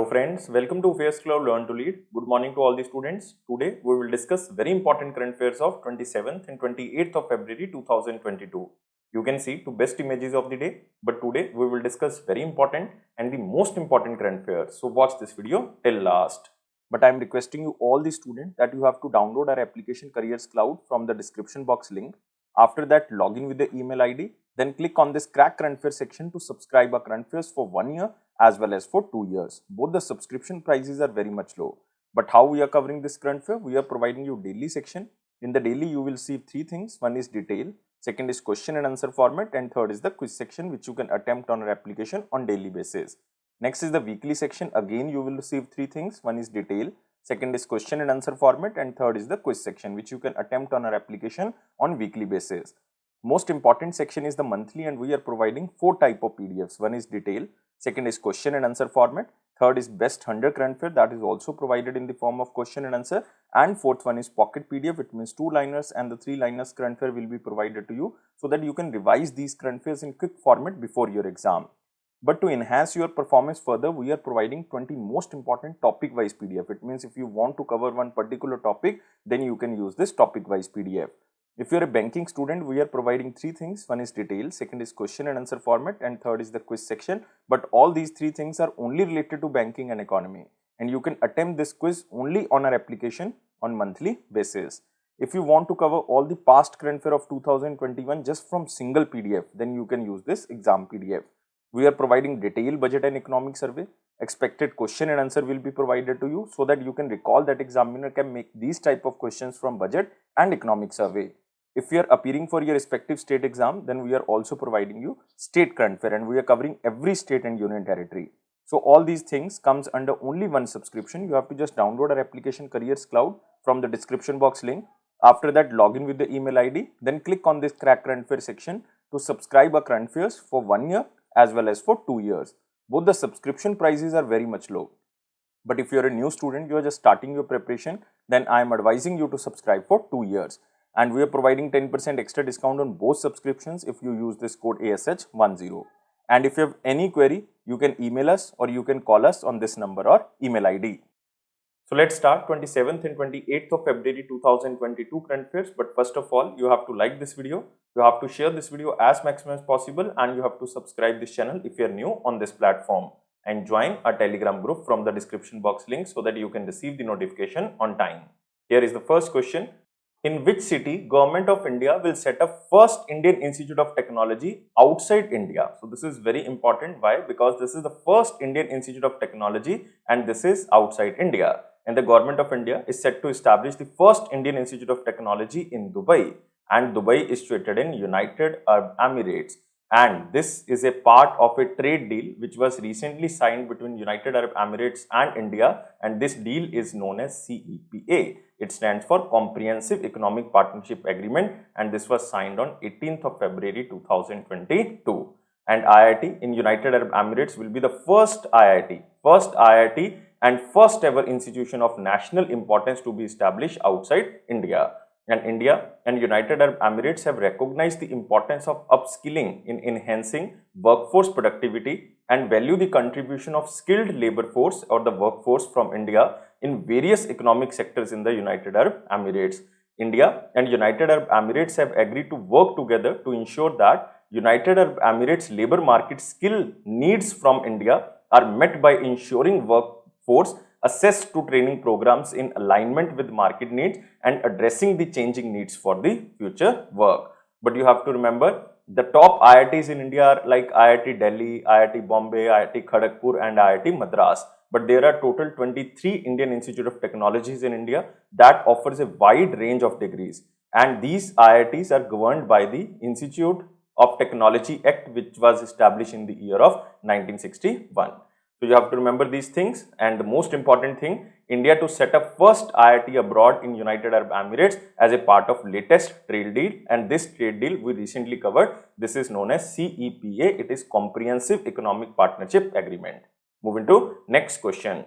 friends, welcome to Affairscloud Learn to Lead. Good morning to all the students. Today we will discuss very important current affairs of 27th and 28th of February 2022. You can see two best images of the day, but today we will discuss very important and the most important current affairs. So watch this video till last. But I am requesting you all the students that you have to download our application Careers Cloud from the description box link. After that, log in with the email ID. Then click on this Crack Current Affairs section to subscribe our current affairs for 1 year as well as for 2 years. Both the subscription prices are very much low. But how we are covering this current affair? We are providing you daily section. In the daily, you will see three things. One is detail, second is question and answer format, and third is the quiz section which you can attempt on our application on daily basis. Next is the weekly section. Again, you will receive three things. One is detail, second is question and answer format, and third is the quiz section which you can attempt on our application on weekly basis. Most important section is the monthly, and we are providing 4 type of PDFs. One is detail, second is question and answer format, third is best 100 current affair that is also provided in the form of question and answer, and fourth one is pocket PDF. It means 2-liners and the 3-liners current affair will be provided to you so that you can revise these current affairs in quick format before your exam. But to enhance your performance further, we are providing 20 most important topic wise PDF. It means if you want to cover one particular topic, then you can use this topic wise PDF. If you are a banking student, we are providing 3 things. One is detail, second is question and answer format, and third is the quiz section. But all these 3 things are only related to banking and economy. And you can attempt this quiz only on our application on monthly basis. If you want to cover all the past current affair of 2021 just from single PDF, then you can use this exam PDF. We are providing detailed budget and economic survey. Expected question and answer will be provided to you so that you can recall that examiner can make these type of questions from budget and economic survey. If you are appearing for your respective state exam, then we are also providing you state current affair, and we are covering every state and union territory. So all these things comes under only one subscription. You have to just download our application Careers Cloud from the description box link. After that, log in with the email ID. Then click on this Crack Current Affair section to subscribe our current affairs for 1 year as well as for 2 years. Both the subscription prices are very much low. But if you are a new student, you are just starting your preparation, then I am advising you to subscribe for 2 years. And we are providing 10% extra discount on both subscriptions if you use this code ASH10. And if you have any query, you can email us or you can call us on this number or email ID. So let's start 27th and 28th of February 2022 current affairs. But first of all, you have to like this video, you have to share this video as maximum as possible, and you have to subscribe this channel if you are new on this platform, and join our Telegram group from the description box link so that you can receive the notification on time. Here is the first question. In which city Government of India will set up first Indian Institute of Technology outside India? So this is very important. Why? Because this is the first Indian Institute of Technology and this is outside India. And the Government of India is set to establish the first Indian Institute of Technology in Dubai. And Dubai is situated in United Arab Emirates. And this is a part of a trade deal which was recently signed between United Arab Emirates and India, and this deal is known as CEPA. It stands for Comprehensive Economic Partnership Agreement, and this was signed on 18th of February 2022. And IIT in United Arab Emirates will be the first IIT and first ever institution of national importance to be established outside India. And India and United Arab Emirates have recognized the importance of upskilling in enhancing workforce productivity and value the contribution of skilled labor force or the workforce from India in various economic sectors in the United Arab Emirates. India and United Arab Emirates have agreed to work together to ensure that United Arab Emirates labor market skill needs from India are met by ensuring workforce access to training programs in alignment with market needs and addressing the changing needs for the future work. But you have to remember, the top IITs in India are like IIT Delhi, IIT Bombay, IIT Kharagpur and IIT Madras. But there are total 23 Indian Institute of Technologies in India that offers a wide range of degrees. And these IITs are governed by the Institute of Technology Act, which was established in the year of 1961. So you have to remember these things, and the most important thing, India to set up first IIT abroad in United Arab Emirates as a part of latest trade deal, and this trade deal we recently covered. This is known as CEPA. It is Comprehensive Economic Partnership Agreement. Moving to next question.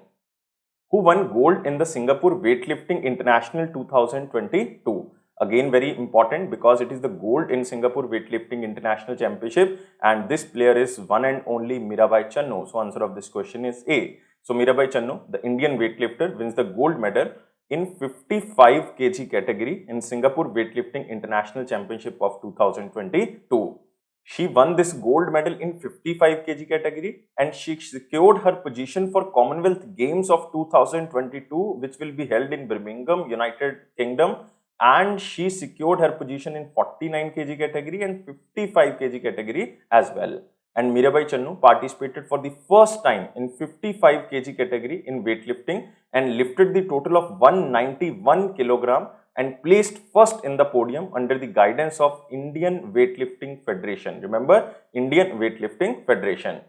Who won gold in the Singapore Weightlifting International 2022? Again, very important because it is the gold in Singapore Weightlifting International Championship, and this player is one and only Mirabai Channu. So answer of this question is A. So Mirabai Channu, the Indian weightlifter, wins the gold medal in 55 kg category in Singapore Weightlifting International Championship of 2022. She won this gold medal in 55 kg category and she secured her position for Commonwealth Games of 2022, which will be held in Birmingham, United Kingdom, and she secured her position in 49 kg category and 55 kg category as well. And Mirabai Channu participated for the first time in 55 kg category in weightlifting and lifted the total of 191 kilogram and placed first in the podium under the guidance of Indian Weightlifting Federation. Remember, Indian Weightlifting Federation.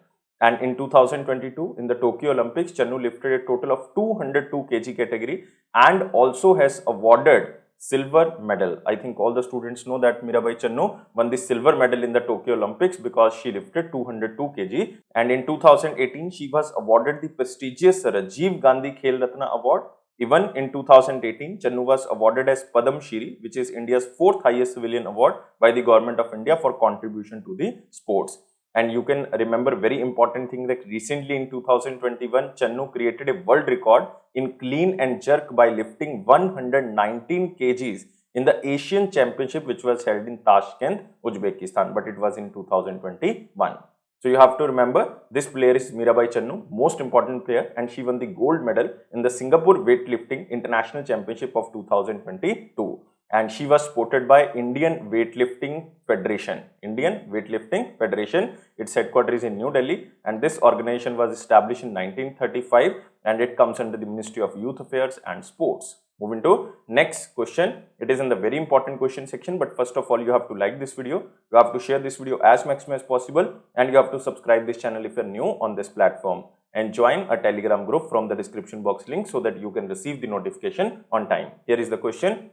And in 2022, in the Tokyo Olympics, Channu lifted a total of 202 kg category and also has awarded silver medal. I think all the students know that Mirabai Channu won the silver medal in the Tokyo Olympics because she lifted 202 kg. And in 2018, she was awarded the prestigious Rajiv Gandhi Khel Ratna Award. Even in 2018, Channu was awarded as Padam Shri, which is India's 4th highest civilian award by the Government of India for contribution to the sports. And you can remember very important thing that recently in 2021, Channu created a world record in clean and jerk by lifting 119 kgs in the Asian Championship, which was held in Tashkent, Uzbekistan, but it was in 2021. So you have to remember, this player is Mirabai Channu, most important player, and she won the gold medal in the Singapore Weightlifting International Championship of 2022. And she was supported by Indian Weightlifting Federation. Indian Weightlifting Federation, its headquarters is in New Delhi, and this organization was established in 1935 and it comes under the Ministry of Youth Affairs and Sports. Moving to next question. It is in the very important question section, but first of all, you have to like this video, you have to share this video as maximum as possible, and you have to subscribe this channel if you are new on this platform, and join a Telegram group from the description box link so that you can receive the notification on time. Here is the question.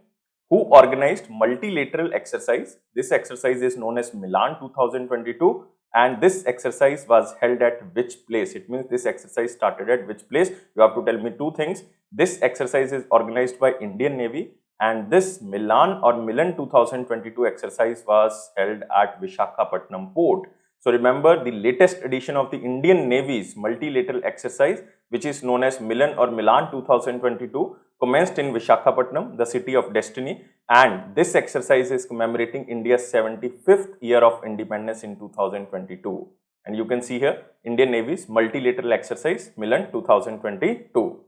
Who organized multilateral exercise? This exercise is known as MILAN 2022, and this exercise was held at which place? It means this exercise started at which place? You have to tell me two things. This exercise is organized by Indian Navy, and this MILAN or MILAN 2022 exercise was held at Visakhapatnam port. So remember, the latest edition of the Indian Navy's multilateral exercise, which is known as MILAN or MILAN 2022, commenced in Visakhapatnam, the city of destiny, and this exercise is commemorating India's 75th year of independence in 2022. And you can see here Indian Navy's multilateral exercise MILAN 2022.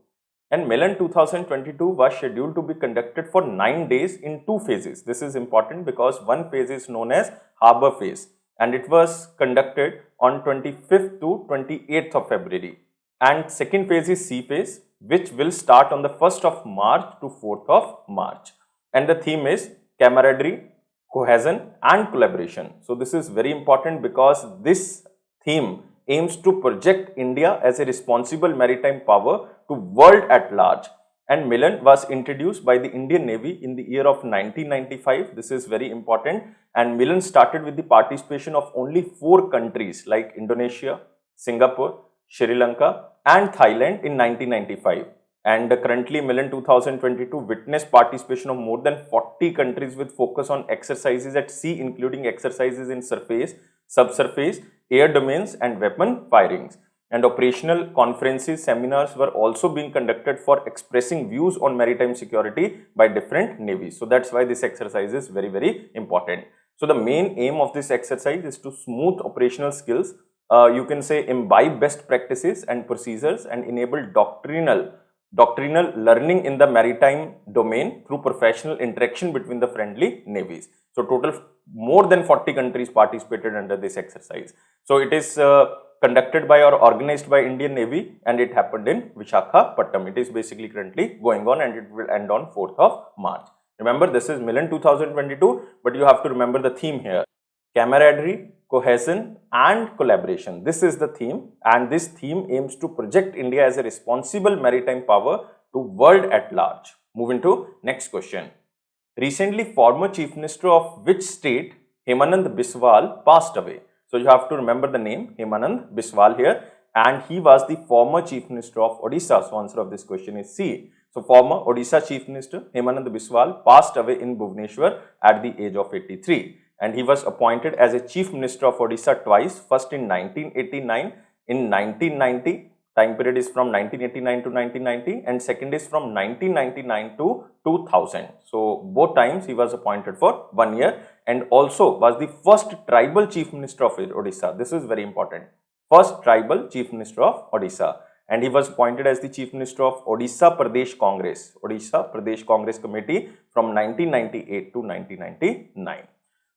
And MILAN 2022 was scheduled to be conducted for 9 days in 2 phases. This is important because one phase is known as Harbour phase, and it was conducted on 25th to 28th of February. And second phase is sea phase, which will start on the 1st of March to 4th of March. And the theme is camaraderie, cohesion and collaboration. So this is very important because this theme aims to project India as a responsible maritime power to world at large. And MILAN was introduced by the Indian Navy in the year of 1995. This is very important. And MILAN started with the participation of only 4 countries like Indonesia, Singapore, Sri Lanka and Thailand in 1995. And currently MILAN 2022 witnessed participation of more than 40 countries with focus on exercises at sea, including exercises in surface, subsurface, air domains and weapon firings. And operational conferences, seminars were also being conducted for expressing views on maritime security by different navies. So that's why this exercise is very, very important. So the main aim of this exercise is to smooth operational skills, you can say imbibe best practices and procedures and enable doctrinal learning in the maritime domain through professional interaction between the friendly navies. So total more than 40 countries participated under this exercise. So it is conducted by or organized by Indian Navy and it happened in Visakhapatnam. It is basically currently going on and it will end on 4th of March. Remember, this is MILAN 2022, but you have to remember the theme here. Camaraderie, cohesion and collaboration. This is the theme, and this theme aims to project India as a responsible maritime power to world at large. Moving to next question. Recently, former Chief Minister of which state, Hemanand Biswal, passed away? So you have to remember the name Hemanand Biswal here, and he was the former Chief Minister of Odisha. So answer of this question is C. So former Odisha Chief Minister Hemanand Biswal passed away in Bhubaneswar at the age of 83. And he was appointed as a Chief Minister of Odisha twice, first in 1989, in 1990 Time period is from 1989 to 1990 and second is from 1999 to 2000. So both times he was appointed for 1 year and also was the first tribal chief minister of Odisha. This is very important. First tribal chief minister of Odisha. And he was appointed as the chief minister of Odisha Pradesh Congress Committee from 1998 to 1999.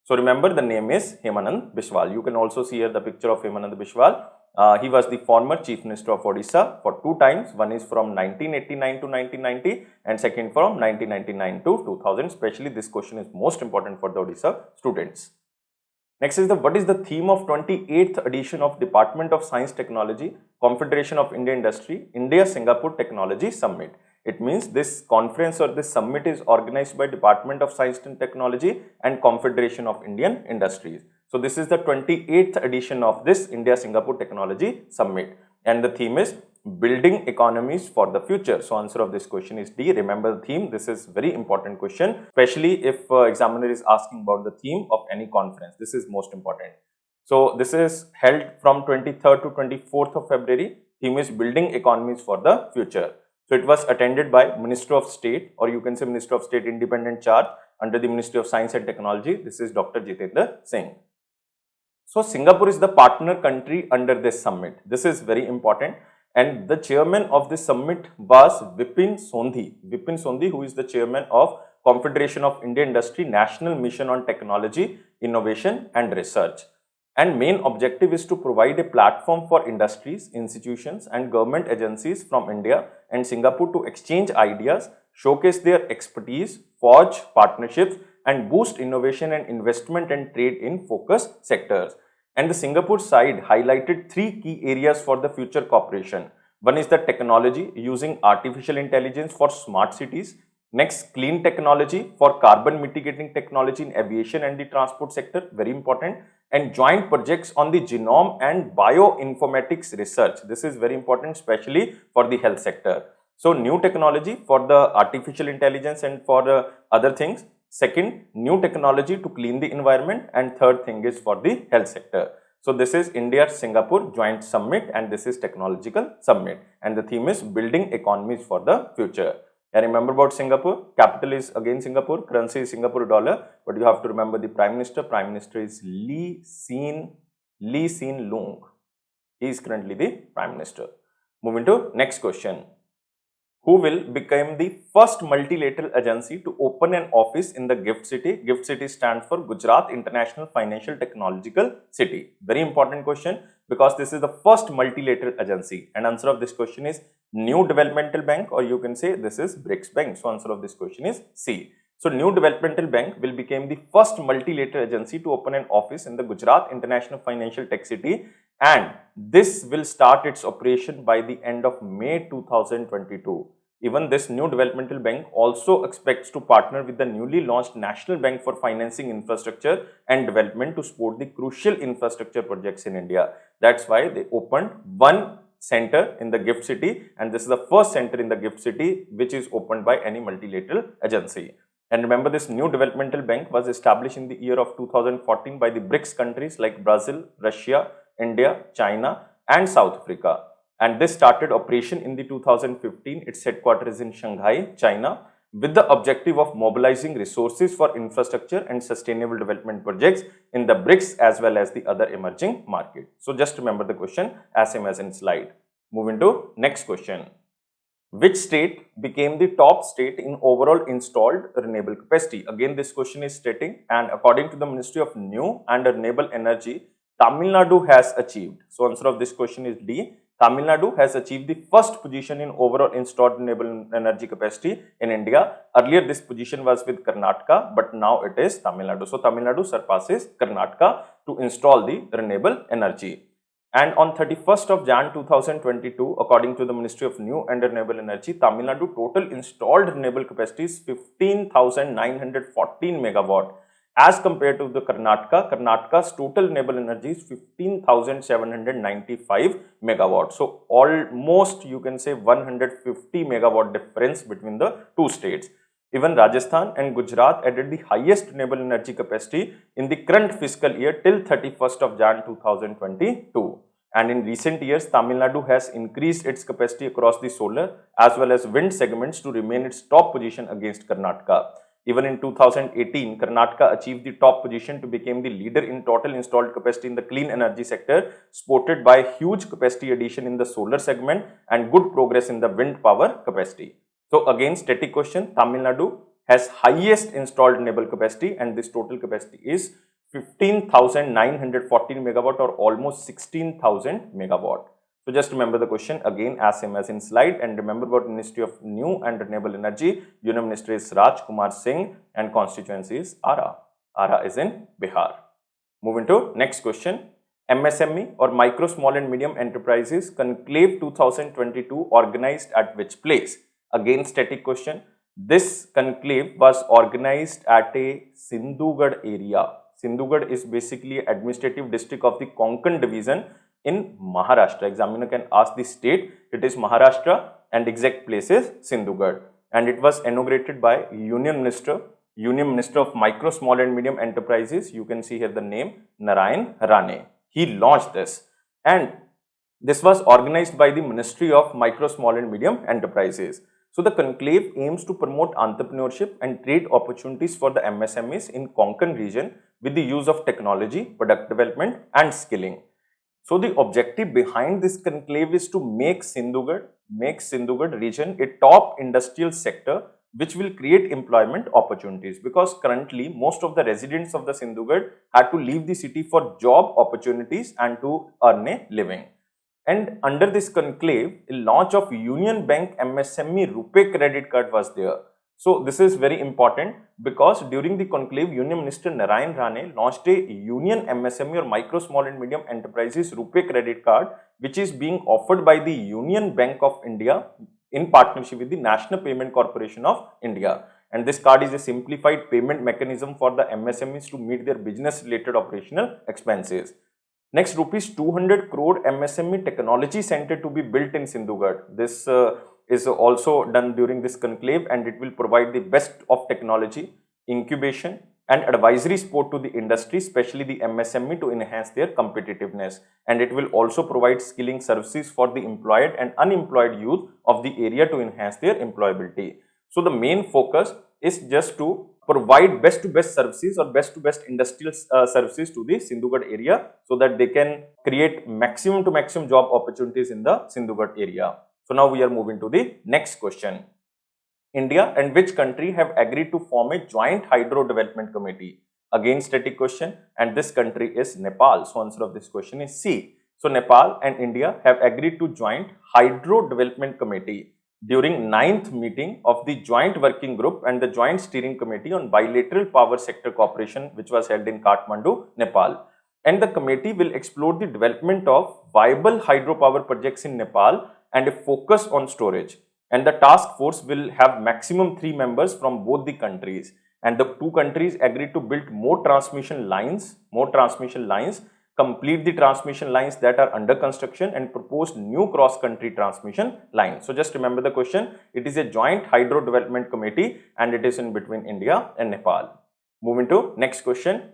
So remember, the name is Hemanand Biswal. You can also see here the picture of Hemanand Biswal. He was the former chief minister of Odisha for 2 times. One is from 1989 to 1990 and second from 1999 to 2000. Especially this question is most important for the Odisha students. Next is what is the theme of 28th edition of Department of Science Technology, Confederation of India Industry, India-Singapore Technology Summit. It means this conference or this summit is organized by Department of Science and Technology and Confederation of Indian Industries. So this is the 28th edition of this India-Singapore Technology Summit and the theme is Building Economies for the Future. So answer of this question is D. Remember the theme. This is very important question, especially if examiner is asking about the theme of any conference. This is most important. So this is held from 23rd to 24th of February. Theme is Building Economies for the Future. So it was attended by Minister of State, or you can say Minister of State Independent Charge under the Ministry of Science and Technology. This is Dr. Jitendra Singh. So Singapore is the partner country under this summit. This is very important. And the chairman of this summit was Vipin Sondhi, who is the chairman of Confederation of India Industry National Mission on Technology, Innovation and Research. And main objective is to provide a platform for industries, institutions and government agencies from India and Singapore to exchange ideas, showcase their expertise, forge partnerships and boost innovation and investment and trade in focus sectors. And the Singapore side highlighted 3 key areas for the future cooperation. One is the technology using artificial intelligence for smart cities. Next, clean technology for carbon mitigating technology in aviation and the transport sector, very important. And joint projects on the genome and bioinformatics research. This is very important, especially for the health sector. So new technology for the artificial intelligence and for other things. Second, new technology to clean the environment, and third thing is for the health sector. So this is India-Singapore Joint Summit and this is Technological Summit and the theme is Building Economies for the Future. And remember about Singapore, capital is again Singapore, currency is Singapore dollar, but you have to remember the Prime Minister is Lee Hsien Loong. He is currently the Prime Minister. Moving to next question. Who will become the first multilateral agency to open an office in the GIFT City? GIFT City stands for Gujarat International Financial Technological City. Very important question because this is the first multilateral agency and answer of this question is New Developmental Bank, or you can say this is BRICS Bank. So answer of this question is C. So New Developmental Bank will become the first multilateral agency to open an office in the Gujarat International Financial Tech City and this will start its operation by the end of May 2022. Even this New Developmental Bank also expects to partner with the newly launched National Bank for Financing Infrastructure and Development to support the crucial infrastructure projects in India. That's why they opened one center in the GIFT City and this is the first center in the GIFT City which is opened by any multilateral agency. And remember, this New Developmental Bank was established in the year of 2014 by the BRICS countries like Brazil, Russia, India, China and South Africa. And this started operation in the 2015. Its headquarters is in Shanghai, China, with the objective of mobilizing resources for infrastructure and sustainable development projects in the BRICS as well as the other emerging market. So just remember the question as same as in slide. Moving to next question. Which state became the top state in overall installed renewable capacity? Again, this question is stating, and according to the Ministry of New and Renewable Energy, Tamil Nadu has achieved. So answer of this question is D. Tamil Nadu has achieved the first position in overall installed renewable energy capacity in India. Earlier this position was with Karnataka, but now it is Tamil Nadu. So Tamil Nadu surpasses Karnataka to install the renewable energy. And on 31st of Jan 2022, according to the Ministry of New and Renewable Energy, Tamil Nadu total installed renewable capacity is 15,914 megawatt. As compared to the Karnataka's total renewable energy is 15,795 megawatt. So almost you can say 150 megawatt difference between the two states. Even Rajasthan and Gujarat added the highest renewable energy capacity in the current fiscal year till 31st of Jan 2022. And in recent years, Tamil Nadu has increased its capacity across the solar as well as wind segments to remain its top position against Karnataka. Even in 2018, Karnataka achieved the top position to become the leader in total installed capacity in the clean energy sector, supported by huge capacity addition in the solar segment and good progress in the wind power capacity. So again, static question, Tamil Nadu has highest installed renewable capacity, and this total capacity is 15,914 megawatt or almost 16,000 megawatt. So just remember the question again as same as in slide, and remember about Ministry of New and Renewable Energy. Union Minister is Raj Kumar Singh and constituency is Ara. Ara is in Bihar. Moving to next question. MSME or Micro, Small and Medium Enterprises Conclave 2022 organized at which place? Again static question. This conclave was organized at a Sindhugad area. Sindhugad is basically administrative district of the Konkan division in Maharashtra. Examiner can ask the state, it is Maharashtra, and exact place is Sindhugad. And it was inaugurated by Union Minister of Micro, Small and Medium Enterprises. You can see here the name Narayan Rane. He launched this, and this was organized by the Ministry of Micro, Small and Medium Enterprises. So the conclave aims to promote entrepreneurship and trade opportunities for the MSMEs in Konkan region with the use of technology, product development and skilling. So the objective behind this conclave is to make Sindhugad region a top industrial sector which will create employment opportunities, because currently most of the residents of the Sindhugad had to leave the city for job opportunities and to earn a living. And under this conclave, a launch of Union Bank MSME RuPay credit card was there. So this is very important because during the conclave, Union Minister Narayan Rane launched a Union MSME or Micro, Small and Medium Enterprises RuPay credit card, which is being offered by the Union Bank of India in partnership with the National Payment Corporation of India. And this card is a simplified payment mechanism for the MSMEs to meet their business related operational expenses. Next, rupees 200 crore MSME Technology Center to be built in Sindhugad. This is also done during this conclave, and it will provide the best of technology, incubation and advisory support to the industry, especially the MSME, to enhance their competitiveness. And it will also provide skilling services for the employed and unemployed youth of the area to enhance their employability. So the main focus is just to provide best to best services or best to best industrial services to the Sindhugad area, so that they can create maximum to maximum job opportunities in the Sindhugad area. So now we are moving to the next question. India and which country have agreed to form a joint hydro development committee? Again static question, and this country is Nepal. So answer of this question is C. So Nepal and India have agreed to joint hydro development committee during 9th meeting of the joint working group and the joint steering committee on bilateral power sector cooperation, which was held in Kathmandu, Nepal. And the committee will explore the development of viable hydropower projects in Nepal and a focus on storage. And the task force will have maximum 3 members from both the countries. And the 2 countries agreed to build more transmission lines, complete the transmission lines that are under construction, and propose new cross-country transmission lines. So just remember the question. It is a joint hydro development committee and it is in between India and Nepal. Moving to next question.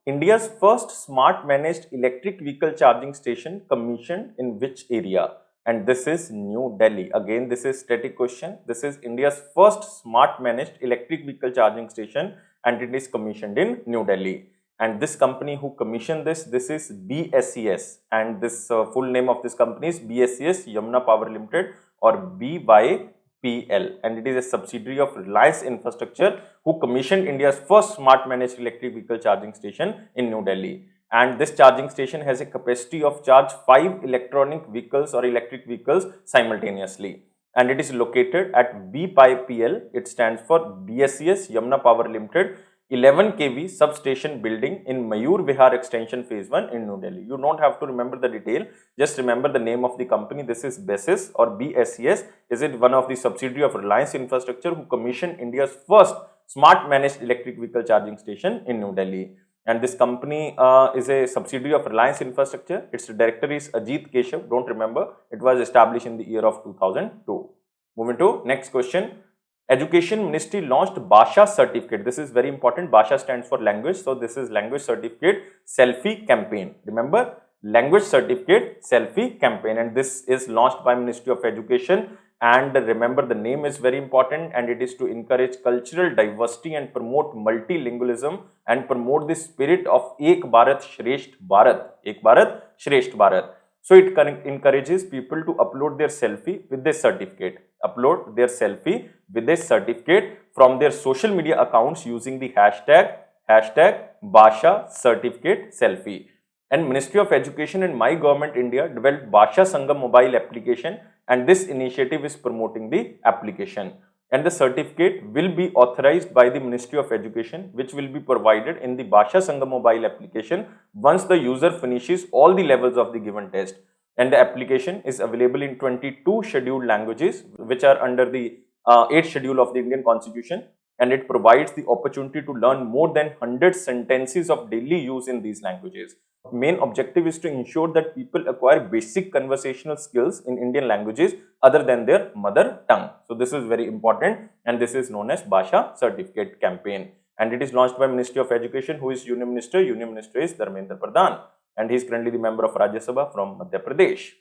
India's first smart managed electric vehicle charging station commissioned in which area? And this is New Delhi. Again, this is static question. This is India's first smart managed electric vehicle charging station and it is commissioned in New Delhi. And this company who commissioned this is BSES, and this full name of this company is BSES Yamuna Power Limited or BYPL, and it is a subsidiary of Reliance Infrastructure who commissioned India's first smart managed electric vehicle charging station in New Delhi. And this charging station has a capacity of charge 5 electronic vehicles or electric vehicles simultaneously. And it is located at BYPL, it stands for BSES Yamuna Power Limited, 11 kV substation building in Mayur Vihar Extension Phase 1 in New Delhi. You don't have to remember the detail, just remember the name of the company. This is BSES or BSES. Is it one of the subsidiary of Reliance Infrastructure who commissioned India's first smart managed electric vehicle charging station in New Delhi. And this company is a subsidiary of Reliance Infrastructure. Its director is Ajit Keshav. Don't remember, it was established in the year of 2002. Moving to next question. Education Ministry launched Bhasha certificate. This is very important. Bhasha stands for language. So this is language certificate selfie campaign. Remember, language certificate selfie campaign, and this is launched by Ministry of Education. And remember, the name is very important, and it is to encourage cultural diversity and promote multilingualism and promote the spirit of Ek Bharat Shresth Bharat. Ek Bharat Shresth Bharat. So it encourages people to upload their selfie with their certificate. Upload their selfie with their certificate from their social media accounts using the hashtag Bhasha Certificate Selfie. And Ministry of Education and My Government India developed Bhasha Sangam mobile application, and this initiative is promoting the application. And the certificate will be authorized by the Ministry of Education, which will be provided in the Bhasha Sangam mobile application once the user finishes all the levels of the given test. And the application is available in 22 scheduled languages, which are under the 8th schedule of the Indian Constitution. And it provides the opportunity to learn more than 100 sentences of daily use in these languages. Main objective is to ensure that people acquire basic conversational skills in Indian languages other than their mother tongue. So this is very important, and this is known as Bhasha Certificate Campaign. And it is launched by Ministry of Education. Who is Union Minister? Union Minister is Dharmendra Pradhan, and he is currently the member of Rajya Sabha from Madhya Pradesh.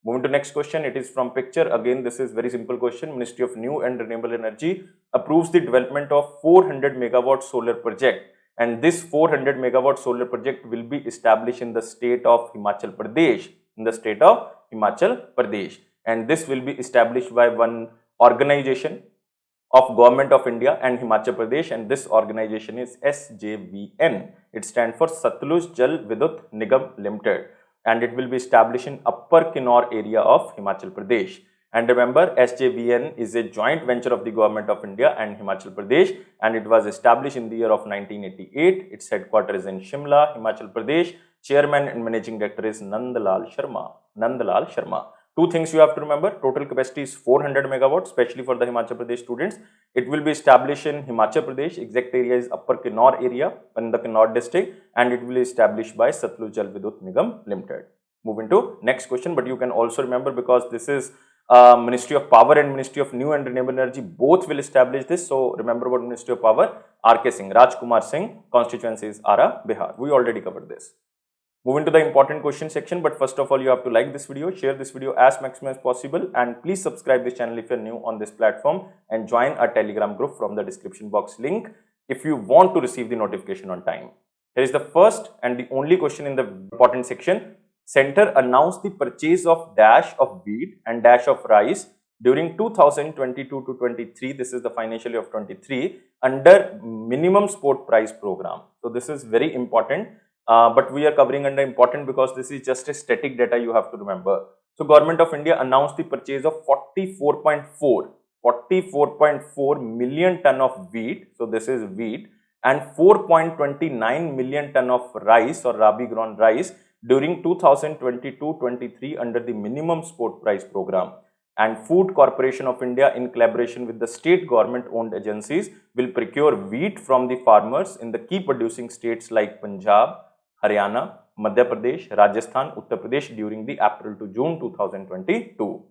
Moving to next question, it is from picture. Again, this is very simple question. Ministry of New and Renewable Energy approves the development of 400 megawatt solar project, and this 400 megawatt solar project will be established in the state of Himachal Pradesh. And this will be established by one organization of Government of India and Himachal Pradesh, and this organization is SJVN. It stands for Satluj Jal Vidyut Nigam Limited, and it will be established in Upper Kinnaur area of Himachal Pradesh. And remember, SJVN is a joint venture of the Government of India and Himachal Pradesh, and it was established in the year of 1988. Its headquarters is in Shimla, Himachal Pradesh. Chairman and Managing Director is Nandlal Sharma. Two things you have to remember. Total capacity is 400 megawatts, especially for the Himachal Pradesh students. It will be established in Himachal Pradesh. Exact area is Upper Kinnaur area in the Kinnaur district, and it will be established by Satluj Jal Vidyut Nigam Limited. Moving to next question, but you can also remember, because this is Ministry of Power and Ministry of New and Renewable Energy, both will establish this. So remember about Ministry of Power, R.K. Singh, Rajkumar Singh, constituency is Ara, Bihar. We already covered this. Moving to the important question section, but first of all, you have to like this video, share this video as maximum as possible, and please subscribe this channel if you are new on this platform, and join our Telegram group from the description box link if you want to receive the notification on time. Here is the first and the only question in the important section. Center announced the purchase of dash of wheat and dash of rice during 2022 to 23. This is the financial year of 23 under minimum support price program. So this is very important. But we are covering under important because this is just a static data you have to remember. So Government of India announced the purchase of 44.4 million ton of wheat. So this is wheat, and 4.29 million ton of rice or rabi grown rice during 2022-23 under the minimum support price program. And Food Corporation of India, in collaboration with the state government owned agencies, will procure wheat from the farmers in the key producing states like Punjab, Haryana, Madhya Pradesh, Rajasthan, Uttar Pradesh during the April to June 2022.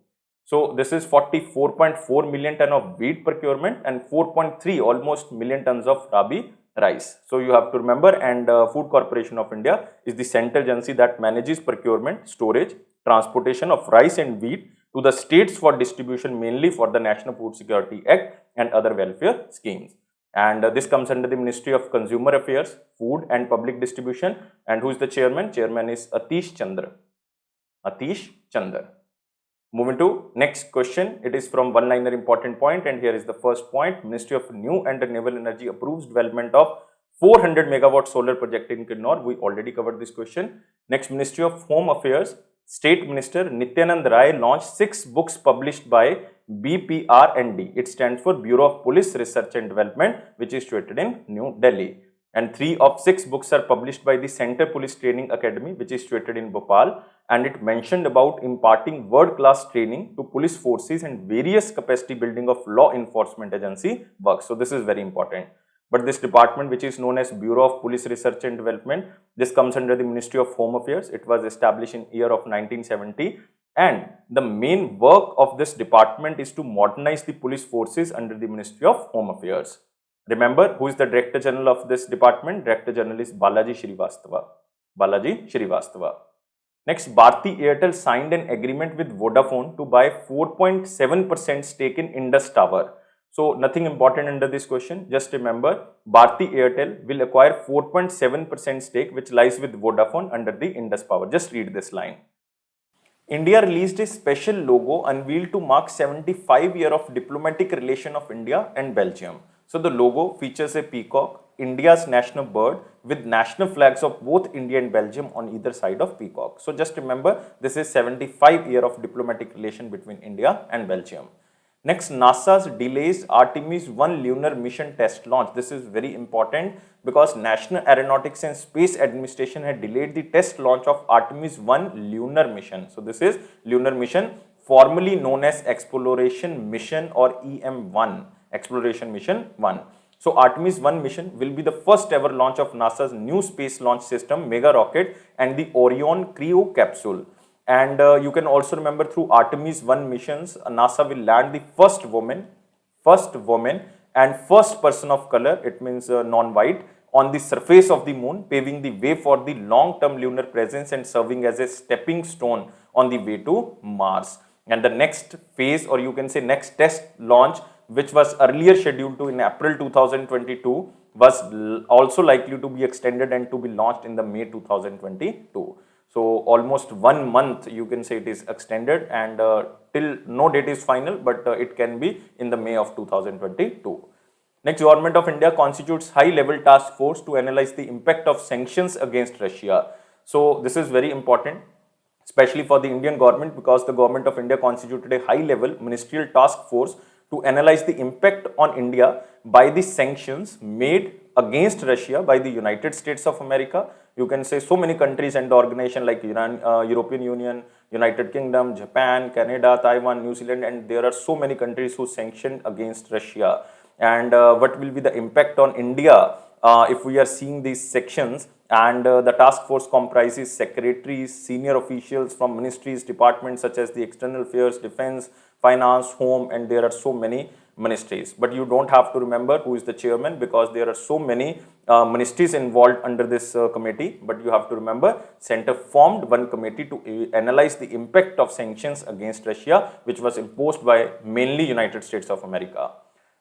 So this is 44.4 million ton of wheat procurement and 4.3 almost million tons of rabi rice. So you have to remember, and Food Corporation of India is the central agency that manages procurement, storage, transportation of rice and wheat to the states for distribution, mainly for the National Food Security Act and other welfare schemes. And this comes under the Ministry of Consumer Affairs, Food and Public Distribution. And who is the chairman? Chairman is Atish Chandra. Moving to next question. It is from one-liner important point, and here is the first point. Ministry of New and Renewable Energy approves development of 400 megawatt solar project in Kinnaur. We already covered this question. Next, Ministry of Home Affairs, State Minister Nityanand Rai launched 6 books published by BPRND. It stands for Bureau of Police Research and Development, which is situated in New Delhi. And 3 of 6 books are published by the Center Police Training Academy, which is situated in Bhopal. And it mentioned about imparting world-class training to police forces and various capacity building of law enforcement agency work. So this is very important. But this department, which is known as Bureau of Police Research and Development, this comes under the Ministry of Home Affairs. It was established in year of 1970. And the main work of this department is to modernize the police forces under the Ministry of Home Affairs. Remember, who is the Director General of this department? Director General is Balaji Srivastava. Next, Bharti Airtel signed an agreement with Vodafone to buy 4.7% stake in Indus Tower. So nothing important under this question. Just remember, Bharti Airtel will acquire 4.7% stake which lies with Vodafone under the Indus Power. Just read this line. India released a special logo unveiled to mark 75 years of diplomatic relation of India and Belgium. So the logo features a peacock, India's national bird, with national flags of both India and Belgium on either side of peacock. So just remember, this is 75 years of diplomatic relation between India and Belgium. Next, NASA's delays Artemis 1 lunar mission test launch. This is very important because National Aeronautics and Space Administration had delayed the test launch of Artemis 1 lunar mission. So this is lunar mission formerly known as Exploration Mission or EM1, Exploration Mission 1. So Artemis 1 mission will be the first ever launch of NASA's new space launch system, Mega Rocket, and the Orion Cryo capsule. And you can also remember through Artemis 1 missions, NASA will land the first woman and first person of color, it means non-white, on the surface of the moon, paving the way for the long-term lunar presence and serving as a stepping stone on the way to Mars. And the next phase, or you can say next test launch, which was earlier scheduled to in April 2022, was also likely to be extended and to be launched in the May 2022. So almost 1 month you can say it is extended, and till no date is final, but it can be in the May of 2022. Next, Government of India constitutes high-level task force to analyze the impact of sanctions against Russia. So this is very important, especially for the Indian government, because the Government of India constituted a high-level ministerial task force to analyze the impact on India by the sanctions made against Russia by the United States of America. You can say so many countries and organizations like European Union, United Kingdom, Japan, Canada, Taiwan, New Zealand, and there are so many countries who sanctioned against Russia. And what will be the impact on India if we are seeing these sections? And the task force comprises secretaries, senior officials from ministries, departments such as the External Affairs, Defense, Finance, Home, and there are so many ministries. But you don't have to remember who is the chairman because there are so many ministries involved under this committee. But you have to remember, Center formed one committee to analyze the impact of sanctions against Russia, which was imposed by mainly United States of America.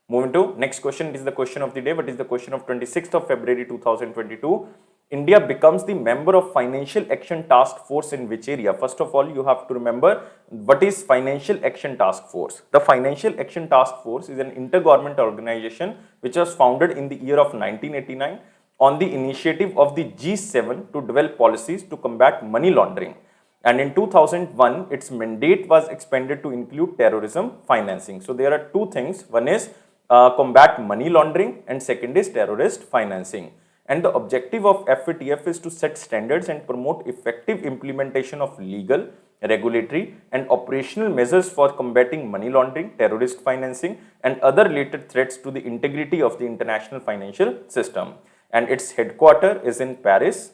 Moving to next question, it is the question of the day. What is the question of 26th of February 2022? India becomes the member of Financial Action Task Force in which area? First of all, you have to remember what is Financial Action Task Force. The Financial Action Task Force is an intergovernmental organization which was founded in the year of 1989 on the initiative of the G7 to develop policies to combat money laundering. And in 2001, its mandate was expanded to include terrorism financing. So there are two things. One is combat money laundering, and second is terrorist financing. And the objective of FATF is to set standards and promote effective implementation of legal, regulatory, and operational measures for combating money laundering, terrorist financing, and other related threats to the integrity of the international financial system. And its headquarters is in Paris.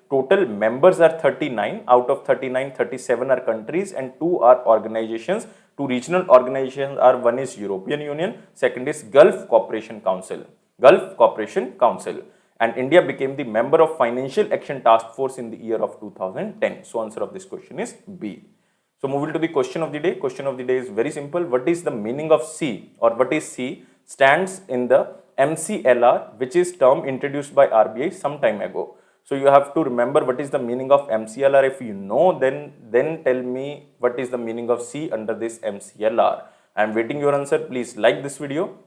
Total members are 39. Out of 39, 37 are countries and 2 are organizations. 2 regional organizations are, one is European Union, second is Gulf Cooperation Council. And India became the member of Financial Action Task Force in the year of 2010. So answer of this question is B. So moving to the question of the day. Question of the day is very simple. What is the meaning of C, or what is C? Stands in the MCLR, which is term introduced by RBI some time ago. So you have to remember what is the meaning of MCLR. If you know, then tell me what is the meaning of C under this MCLR. I am waiting your answer. Please like this video.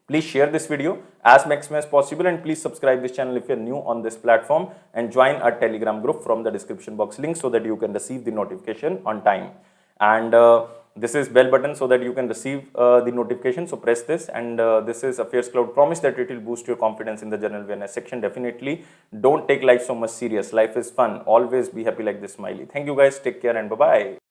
Please share this video as maximum as possible, and please subscribe this channel if you are new on this platform, and join our Telegram group from the description box link so that you can receive the notification on time. And this is bell button so that you can receive the notification. So press this, and this is Affairscloud. Promise that it will boost your confidence in the general awareness section. Definitely don't take life so much serious. Life is fun. Always be happy like this smiley. Thank you guys. Take care and bye-bye.